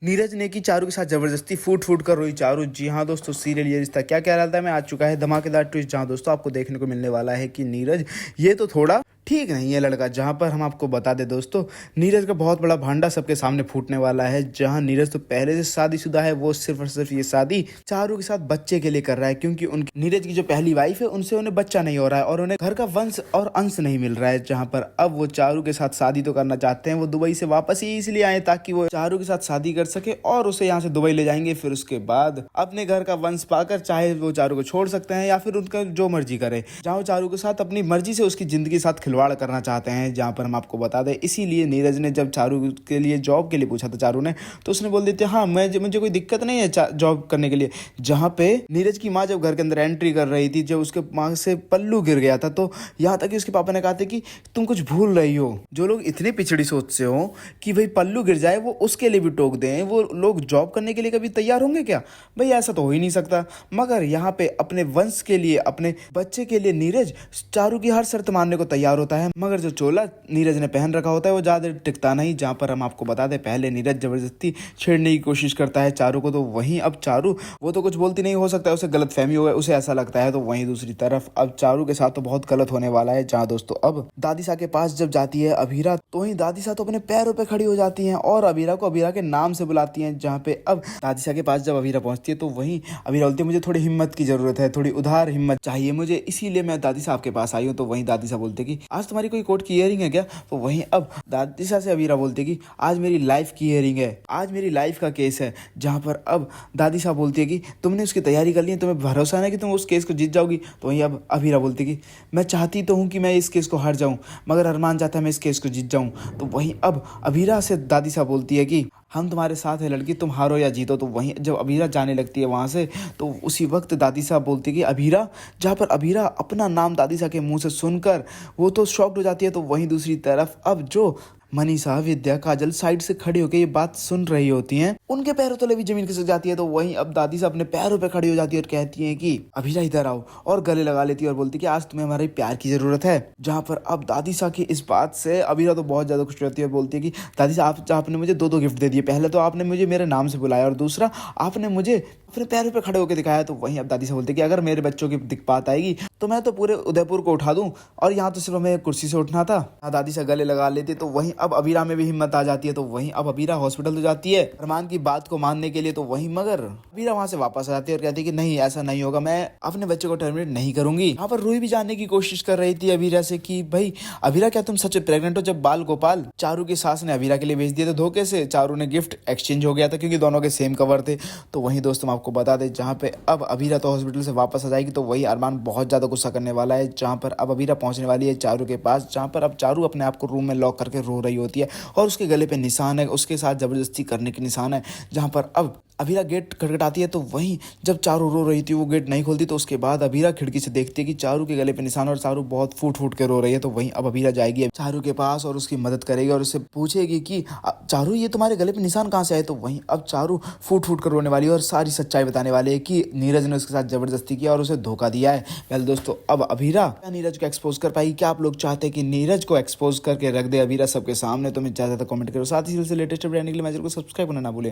नीरज ने की चारू के साथ जबरदस्ती फूट फूट कर रोई चारू। जी हाँ दोस्तों, सीरियल ये रिश्ता क्या क्या रहता है में आ चुका है धमाकेदार ट्विस्ट, जहाँ दोस्तों आपको देखने को मिलने वाला है कि नीरज ये तो थोड़ा ठीक नहीं है लड़का। जहाँ पर हम आपको बता दें दोस्तों, नीरज का बहुत बड़ा भांडा सबके सामने फूटने वाला है। जहाँ नीरज तो पहले से शादीशुदा है, वो सिर्फ और सिर्फ ये शादी चारू के साथ बच्चे के लिए कर रहा है, क्योंकि उनकी नीरज की जो पहली वाइफ है उनसे उन्हें बच्चा नहीं हो रहा है और उन्हें घर का वंश और अंश नहीं मिल रहा है। जहाँ पर अब वो चारू के साथ शादी तो करना चाहते हैं। वो दुबई से वापस ही इसलिए आए ताकि वो चारू के साथ शादी कर सके और उसे यहाँ से दुबई ले जाएंगे। फिर उसके बाद अपने घर का वंश पाकर चाहे वो चारू को छोड़ सकते हैं या फिर उनका जो मर्जी करे। जहाँ वो चारू के साथ अपनी मर्जी से उसकी जिंदगी के साथ खिलवाड़ करना चाहते हैं। जहाँ पर हम आपको बता दें, इसीलिए नीरज ने जब चारू के लिए जॉब के लिए पूछा था चारू ने, तो उसने बोल दिया हाँ मुझे कोई दिक्कत नहीं है जॉब करने के लिए। जहाँ पे नीरज की माँ जब घर के अंदर एंट्री कर रही थी, जब उसके माँ से पल्लू गिर गया था, तो यहाँ तक कि उसके पापा ने कहा था कि तुम कुछ भूल रही हो। जो लोग इतनी पिछड़ी सोच से हो कि भाई पल्लू गिर जाए वो उसके लिए भी टोक दें, वो लोग जॉब करने के लिए कभी तैयार होंगे क्या? भाई ऐसा तो हो ही नहीं सकता। मगर यहाँ पे अपने वंश के लिए, अपने बच्चे के लिए नीरज चारू की हर शर्त मानने को तैयार होता है। मगर जो चोला नीरज ने पहन रखा होता है वो ज्यादा टिकता नहीं। जहाँ पर हम आपको बता दें, पहले नीरज जबरदस्ती छेड़ने की कोशिश करता है चारू को, तो वहीं अब चारू वो तो कुछ बोलती नहीं, हो सकता है उसे गलतफहमी हो, उसे ऐसा लगता है। तो वहीं दूसरी तरफ अब चारू के साथ तो बहुत गलत होने वाला है। जहाँ दोस्तों अब दादीसा के पास जब जाती है अभीरा, तो वहीं दादीसा तो अपने पैरों पे खड़ी हो जाती हैं और अभीरा को अभीरा के नाम से बुलाती हैं। जहाँ पे अब दादीसा के पास जब अभीरा पहुंचती है, तो वहीं अभीरा बोलती है मुझे थोड़ी हिम्मत की जरूरत है, थोड़ी उधार हिम्मत चाहिए मुझे, इसीलिए मैं दादीसा आपके पास आई हूँ। तो वहीं दादीसा बोलते कि आज तुम्हारी कोई कोर्ट की हियरिंग है क्या? तो वहीं अब दादीसा से अभीरा बोलती कि आज मेरी लाइफ की हियरिंग है, आज मेरी लाइफ का केस है। जहाँ पर अब दादीसा बोलती है कि तुमने उसकी तैयारी कर ली है, तुम्हें भरोसा है कि तुम उस केस को जीत जाओगी? तो वहीं अब अभीरा बोलती कि मैं चाहती तो हूँ कि मैं इस केस को हार जाऊँ, मगर अरमान चाहता है मैं इस केस को जीत जाऊँ। तो वहीं अब अभीरा से दादीसा बोलती है कि हम तुम्हारे साथ है लड़की, तुम हारो या जीतो। तो वहीं जब अभीरा जाने लगती है वहाँ से, तो उसी वक्त दादीसा बोलती है कि अभीरा, जहाँ पर अभीरा अपना नाम दादीसा के मुंह से सुनकर वो तो शॉक्ड हो जाती है। तो वहीं दूसरी तरफ अब जो मनीषा, विद्या, काजल साइड से खड़ी होकर ये बात सुन रही होती हैं, उनके पैरों तले भी जमीन खिसक जाती है। तो वहीं अब दादी से अपने पैरों पे खड़ी हो जाती है और कहती है कि अभीरा इधर आओ, और गले लगा लेती है और बोलती है कि आज तुम्हें हमारे प्यार की जरूरत है। जहाँ पर अब दादी सा की इस बात से अभीरा तो बहुत ज्यादा खुश रहती है और बोलती है कि दादी साहब आपने मुझे दो गिफ्ट दे दिए, पहले तो आपने मुझे मेरे नाम से बुलाया और दूसरा आपने मुझे अपने पैरों पे खड़े होकर दिखाया। तो वहीं अब दादी से बोलती है कि अगर मेरे बच्चों की दिक्कत आएगी तो मैं तो पूरे उदयपुर को उठा दूं, और यहाँ तो सिर्फ हमें कुर्सी से उठना था। दादी से गले लगा लेती। तो वहीं अब अभीरा में भी हिम्मत आ जाती है। तो वहीं अब अभीरा हॉस्पिटल तो जाती है अरमान की बात को मानने के लिए। तो वहीं मगर अभीरा वहां से वापस आ जाती है और कहती है कि नहीं ऐसा नहीं होगा, मैं अपने बच्चे को टर्मिनेट नहीं करूंगी। यहाँ पर रूही भी जानने की कोशिश कर रही थी अभीरा से कि भाई अभीरा क्या तुम सच प्रेग्नेंट हो? जब बाल गोपाल चारू की सास ने अभीरा के लिए भेज दिया था धोखे से, चारू ने गिफ्ट एक्सचेंज हो गया था क्योंकि दोनों के सेम कवर थे। तो वहीं दोस्तों आपको बता दें, जहाँ पे अब अभीरा तो हॉस्पिटल से वापस आ जाएगी, तो वही अरमान बहुत ज्यादा गुस्सा करने वाला है। जहाँ पर अब अभीरा पहुंचने वाली है चारू के पास, जहाँ पर अब चारू अपने आप को रूम में लॉक करके रो रही होती है और उसके गले पे निशान है, उसके साथ जबरदस्ती करने के निशान है। जहाँ पर अब अभीरा गेट खटखटाती है, तो वहीं जब चारू रो रही थी वो गेट नहीं खोलती। तो उसके बाद अभीरा खिड़की से देखती है कि चारू के गले पे निशान और चारू बहुत फूट फूट के रो रही है। तो वहीं अब अभीरा जाएगी चारू के पास और उसकी मदद करेगी और उससे पूछेगी कि चारू ये तुम्हारे गले पे निशान कहाँ से आए? तो वहीं अब चारू फूट फूट कर रोने वाली है और सारी सच्चाई बताने वाली है कि नीरज ने उसके साथ जबरदस्ती किया और उसे धोखा दिया है। वेल दोस्तों, अब अभीरा क्या नीरज को एक्सपोज कर पाएगी? क्या आप लोग चाहते हैं कि नीरज को एक्सपोज करके रख दे अभीरा सबके सामने? तो मैं ज्यादा कमेंट करो, साथ ही लेटेस्ट अपडेट के लिए चैनल को सब्सक्राइब करना ना भूलें।